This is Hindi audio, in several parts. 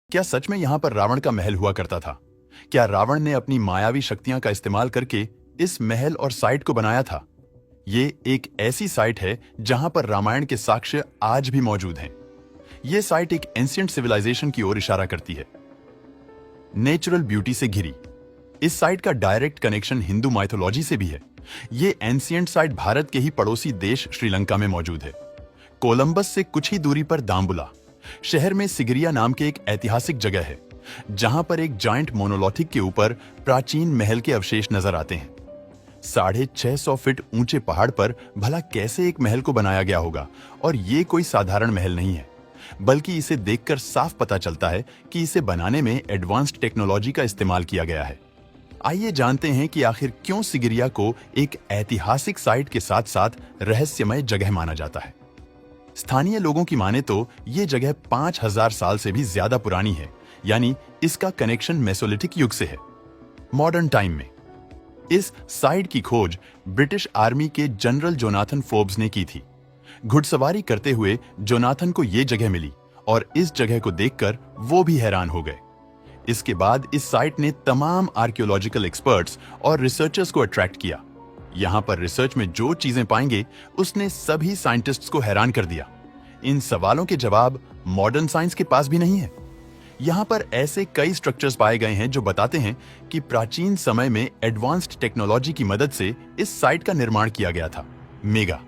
क्या सच में यहाँ पर रावण का महल हुआ करता था? क्या रावण ने अपनी मायावी शक्तियां का इस्तेमाल करके इस महल और साइट को बनाया था? ये एक ऐसी साइट है जहां पर रामायण के साक्ष्य आज भी मौजूद हैं। ये साइट एक एंशिएंट सिविलाइजेशन की ओर इशारा करती है, नेचुरल ब्यूटी से घिरी। इस साइट का डायरेक्ट कनेक्शन हिंदू माइथोलॉजी से भी है। ये एंशिएंट साइट भारत के ही पड़ोसी देश श्रीलंका में मौजूद है। कोलंबस से कुछ ही दूरी पर दाम्बुला शहर में सिगरिया नाम के एक ऐतिहासिक जगह है, जहां पर एक जायंट मोनोलिथिक के ऊपर प्राचीन महल के अवशेष नजर आते हैं। 650 फीट ऊंचे पहाड़ पर भला कैसे एक महल को बनाया गया होगा? और ये कोई साधारण महल नहीं है, बल्कि इसे देखकर साफ पता चलता है कि इसे बनाने में एडवांस्ड टेक्नोलॉजी का इस्तेमाल किया गया है। आइए जानते हैं कि आखिर क्यों सिगिरिया को एक ऐतिहासिक साइट के साथ साथ रहस्यमय जगह माना जाता है। स्थानीय लोगों की माने तो ये जगह 5000 साल से भी ज्यादा पुरानी है, यानी इसका कनेक्शन मेसोलिथिक युग से है। मॉडर्न टाइम में इस साइट की खोज ब्रिटिश आर्मी के जनरल जोनाथन फोर्ब्स ने की थी। घुड़सवारी करते हुए जोनाथन को यह जगह मिली और इस जगह को देखकर वो भी हैरान हो गए। इसके बाद इस साइट ने तमाम आर्कियोलॉजिकल एक्सपर्ट्स और रिसर्चर्स को अट्रैक्ट किया। यहां पर रिसर्च में जो चीजें पाएंगे उसने सभी साइंटिस्ट्स को हैरान कर दिया। इन सवालों के जवाब मॉडर्न साइंस के पास भी नहीं है। यहां पर ऐसे कई स्ट्रक्चर्स पाए गए हैं जो बताते हैं कि प्राचीन समय में एडवांस्ड टेक्नोलॉजी की मदद से इस साइट का निर्माण किया गया था। मेगा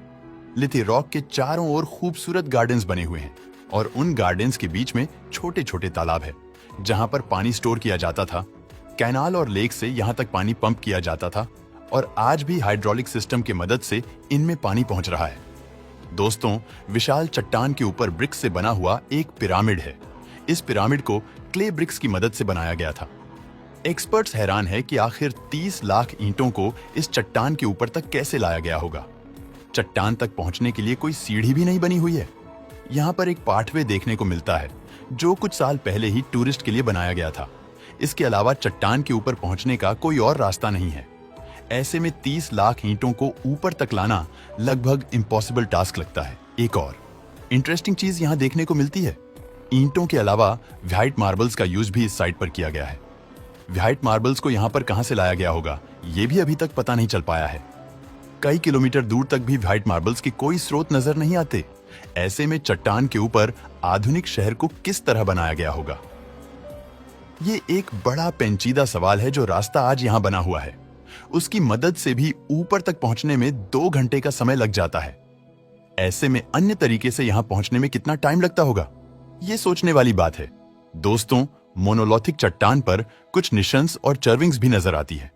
लिथि रॉक के चारों ओर खूबसूरत गार्डन्स बने हुए हैं और उन गार्डन्स के बीच में छोटे छोटे तालाब है जहां पर पानी स्टोर किया जाता था। कैनाल और लेक से यहां तक पानी पंप किया जाता था और आज भी हाइड्रोलिक सिस्टम की मदद से इनमें पानी पहुंच रहा है। दोस्तों, विशाल चट्टान के ऊपर ब्रिक्स से बना हुआ एक पिरामिड है। इस पिरामिड को क्ले ब्रिक्स की मदद से बनाया गया था। एक्सपर्ट्स हैरान है कि आखिर 30 लाख ईंटों को इस चट्टान के ऊपर तक कैसे लाया गया होगा। चट्टान तक पहुंचने के लिए कोई सीढ़ी भी नहीं बनी हुई है। यहाँ पर एक पाथवे देखने को मिलता है जो कुछ साल पहले ही टूरिस्ट के लिए बनाया गया था। इसके अलावा चट्टान के ऊपर पहुंचने का कोई और रास्ता नहीं है। ऐसे में 30 लाख ईंटों को ऊपर तक लाना लगभग इम्पॉसिबल टास्क लगता है। एक और इंटरेस्टिंग चीज यहाँ देखने को मिलती है, ईंटों के अलावा व्हाइट मार्बल्स का यूज भी इस साइट पर किया गया है। व्हाइट मार्बल्स को यहाँ पर कहां से लाया गया होगा, ये भी अभी तक पता नहीं चल पाया है। कई किलोमीटर दूर तक भी व्हाइट मार्बल्स के कोई स्रोत नजर नहीं आते। ऐसे में चट्टान के ऊपर आधुनिक शहर को किस तरह बनाया गया होगा? ये एक बड़ा पेंचीदा सवाल है। जो रास्ता आज यहाँ बना हुआ है उसकी मदद से भी ऊपर तक पहुंचने में 2 घंटे का समय लग जाता है। ऐसे में अन्य तरीके से यहां पहुंचने में कितना टाइम लगता होगा, ये सोचने वाली बात है। दोस्तों, मोनोलिथिक चट्टान पर कुछ निशान्स और चर्विंग्स भी नजर आती है।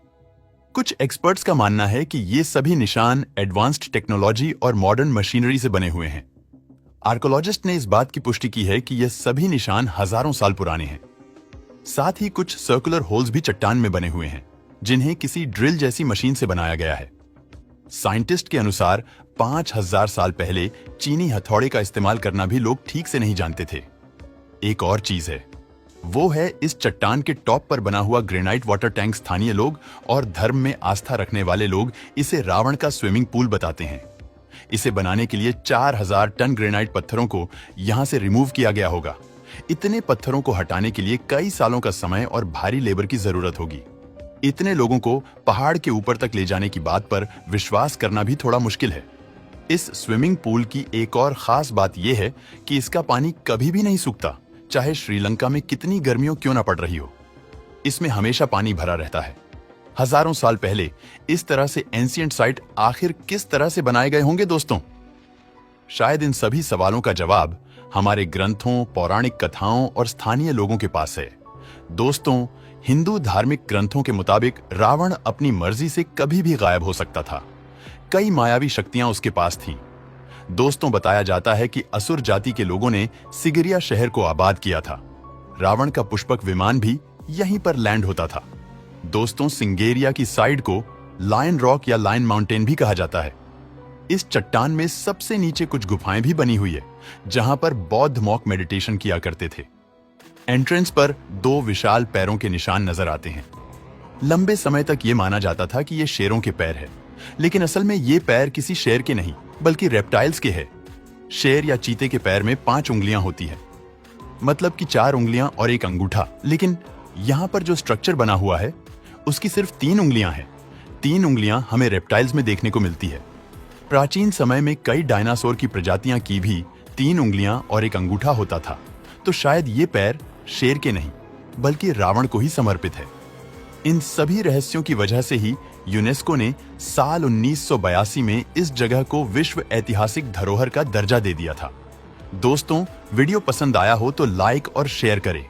कुछ एक्सपर्ट्स का मानना है कि ये सभी निशान एडवांस्ड टेक्नोलॉजी और मॉडर्न मशीनरी से बने हुए हैं। आर्कियोलॉजिस्ट ने इस बात की पुष्टि की है कि ये सभी निशान हजारों साल पुराने हैं। साथ ही कुछ सर्कुलर होल्स भी चट्टान में बने हुए हैं जिन्हें किसी ड्रिल जैसी मशीन से बनाया गया है। साइंटिस्ट के अनुसार 5000 साल पहले चीनी हथौड़े का इस्तेमाल करना भी लोग ठीक से नहीं जानते थे। एक और चीज है, वो है इस चट्टान के टॉप पर बना हुआ ग्रेनाइट वाटर टैंक। स्थानीय लोग और धर्म में आस्था रखने वाले लोग इसे रावण का स्विमिंग पूल बताते हैं। इसे बनाने के लिए 4000 टन ग्रेनाइट पत्थरों को यहां से रिमूव किया गया होगा। इतने पत्थरों को हटाने के लिए कई सालों का समय और भारी लेबर की जरूरत होगी। इतने लोगों को पहाड़ के ऊपर तक ले जाने की बात पर विश्वास करना भी थोड़ा मुश्किल है। इस स्विमिंग पूल की एक और खास बात यह है कि इसका पानी कभी भी नहीं सूखता, चाहे श्रीलंका में कितनी गर्मियों क्यों ना पड़ रही हो। इसमें हमेशा पानी भरा रहता है। हजारों साल पहले इस तरह से एंशिएंट साइट आखिर किस तरह से बनाए गए होंगे दोस्तों? शायद इन सभी सवालों का जवाब हमारे ग्रंथों, पौराणिक कथाओं और स्थानीय लोगों के पास है। दोस्तों, हिंदू धार्मिक ग्रंथों के मुताबिक रावण अपनी मर्जी से कभी भी गायब हो सकता था। कई मायावी शक्तियां उसके पास थीं। दोस्तों, बताया जाता है कि असुर जाति के लोगों ने सिगिरिया शहर को आबाद किया था। रावण का पुष्पक विमान भी यहीं पर लैंड होता था। दोस्तों, सिंगेरिया की साइड को लायन रॉक या लायन माउंटेन भी कहा जाता है। इस चट्टान में सबसे नीचे कुछ गुफाएं भी बनी हुई है जहां पर बौद्ध मॉक मेडिटेशन किया करते थे। एंट्रेंस पर 2 विशाल पैरों के निशान नजर आते हैं। लंबे समय तक ये माना जाता था कि ये शेरों के पैर है, लेकिन असल में ये पैर किसी शेर के नहीं बल्कि रेप्टाइल्स के हैं। शेर या चीते के पैर में 5 उंगलियां होती है। मतलब कि 4 उंगलियां और एक अंगूठा। लेकिन यहाँ पर जो स्ट्रक्चर बना हुआ है उसकी सिर्फ 3 उंगलियां हैं। 3 उंगलियां हमें रेप्टाइल्स में देखने को मिलती है। प्राचीन समय में कई डायनासोर की प्रजातियां की भी 3 उंगलियां और एक अंगूठा होता था। तो शायद ये पैर शेर के नहीं बल्कि रावण को ही समर्पित है। इन सभी रहस्यों की वजह से ही यूनेस्को ने साल 1982 में इस जगह को विश्व ऐतिहासिक धरोहर का दर्जा दे दिया था। दोस्तों, वीडियो पसंद आया हो तो लाइक और शेयर करें।